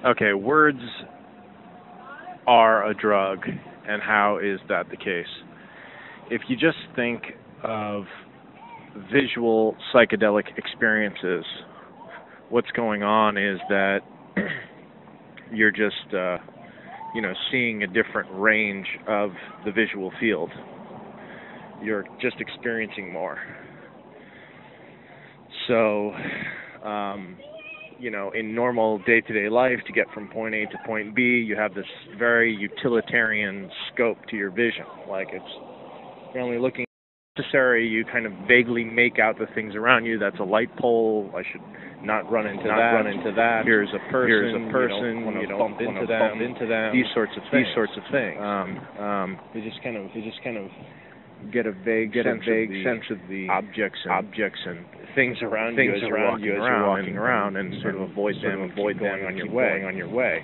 Okay, words are a drug, and how is that the case? If you just think of visual psychedelic experiences, what's going on is that you're just, seeing a different range of the visual field. You're just experiencing more. So, in normal day-to-day life, to get from point A to point B, you have this very utilitarian scope to your vision. Like you're only looking necessary. You kind of vaguely make out the things around you. That's a light pole. I should not run into that. Here's a person. You don't bump into them. These sorts of things. You just kind of get a vague sense of the objects and things around you as you're walking around, and sort of avoid them on your way.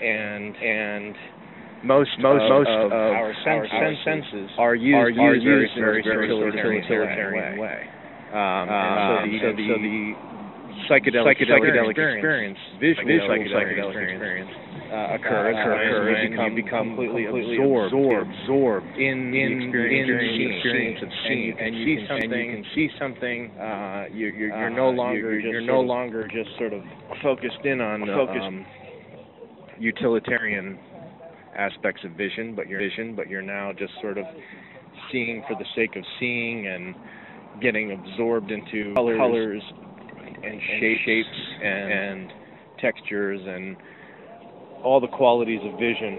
And most of our senses are used in a very utilitarian way. So the psychedelic experience, visual psychedelic experience, occurs when you become completely absorbed in the experience of seeing, and you can see something. You're no longer just sort of focused in on utilitarian aspects of vision, but you're now just sort of seeing for the sake of seeing and getting absorbed into colors and shapes and textures and all the qualities of vision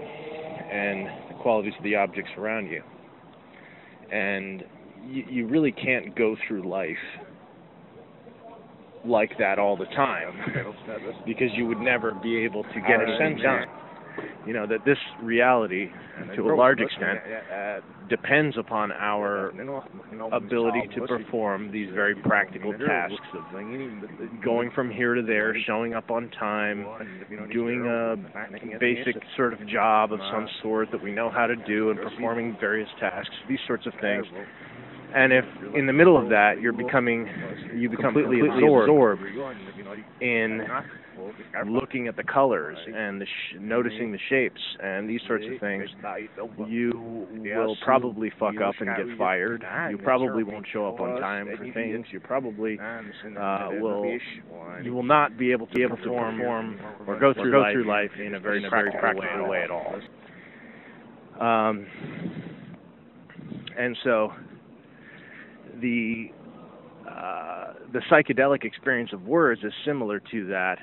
and the qualities of the objects around you. And you really can't go through life like that all the time, because you would never be able to get a sense done. That this reality, to a large extent, depends upon our ability to perform these very practical tasks of going from here to there, showing up on time, doing a basic sort of job of some sort that we know how to do, and performing various tasks, these sorts of things. And if in the middle of that you become completely absorbed in looking at the colors and noticing the shapes and these sorts of things, you will probably fuck up and get fired. You probably won't show up on time for things. You probably you will not be able to perform or go through life in a very practical way at all. And so the psychedelic experience of words is similar to that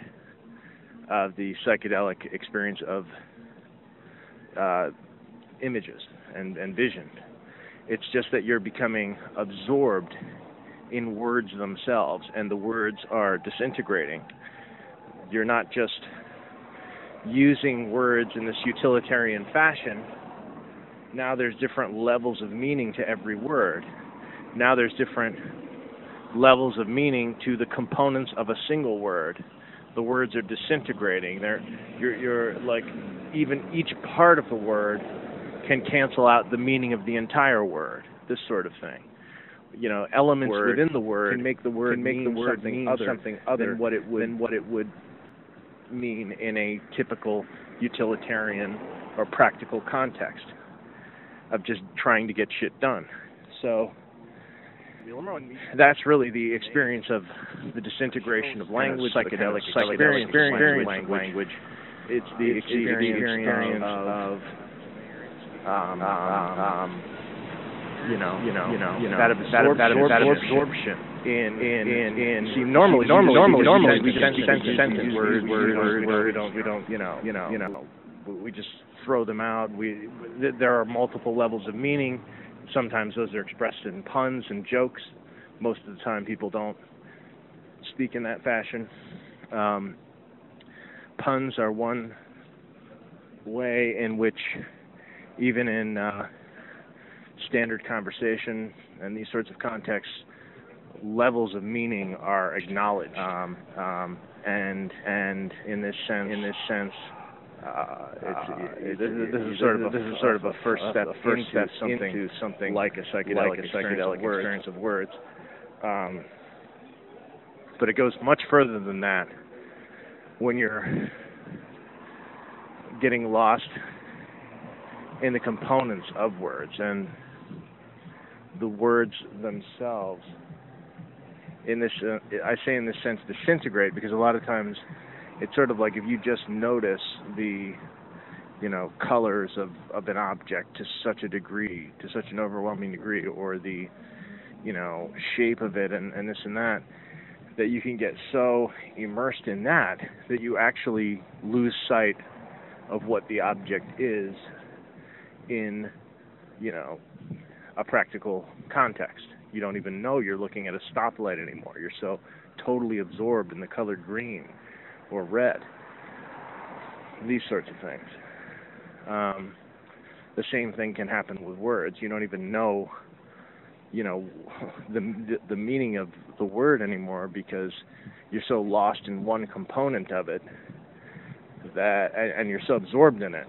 of the psychedelic experience of images and vision. It's just that you're becoming absorbed in words themselves, and the words are disintegrating. You're not just using words in this utilitarian fashion. Now there's different levels of meaning to every word. Now there's different levels of meaning to the components of a single word. The words are disintegrating. You're like, even each part of the word can cancel out the meaning of the entire word. This sort of thing. Elements within the word can make the word mean something other than what it would mean in a typical utilitarian or practical context of just trying to get shit done. So that's really the experience of the disintegration of language, psychedelic experience language. It's the experience of that absorption in. See, normally we just sentence words. We just throw them out. There are multiple levels of meaning. Sometimes those are expressed in puns and jokes. Most of the time people don't speak in that fashion. Puns are one way in which, even in standard conversation and these sorts of contexts, levels of meaning are acknowledged. And in this sense, this is sort of a first step into something like a psychedelic experience of words. But it goes much further than that. when you're getting lost in the components of words and the words themselves. In this, I say in this sense, disintegrate, because a lot of times it's sort of like if you just notice the, colors of an object to such a degree, to such an overwhelming degree, or the, shape of it and this and that, that you can get so immersed in that you actually lose sight of what the object is in, a practical context. You don't even know you're looking at a stoplight anymore. You're so totally absorbed in the color green or red. These sorts of things. The same thing can happen with words. You don't even know, the meaning of the word anymore because you're so lost in one component of it and you're so absorbed in it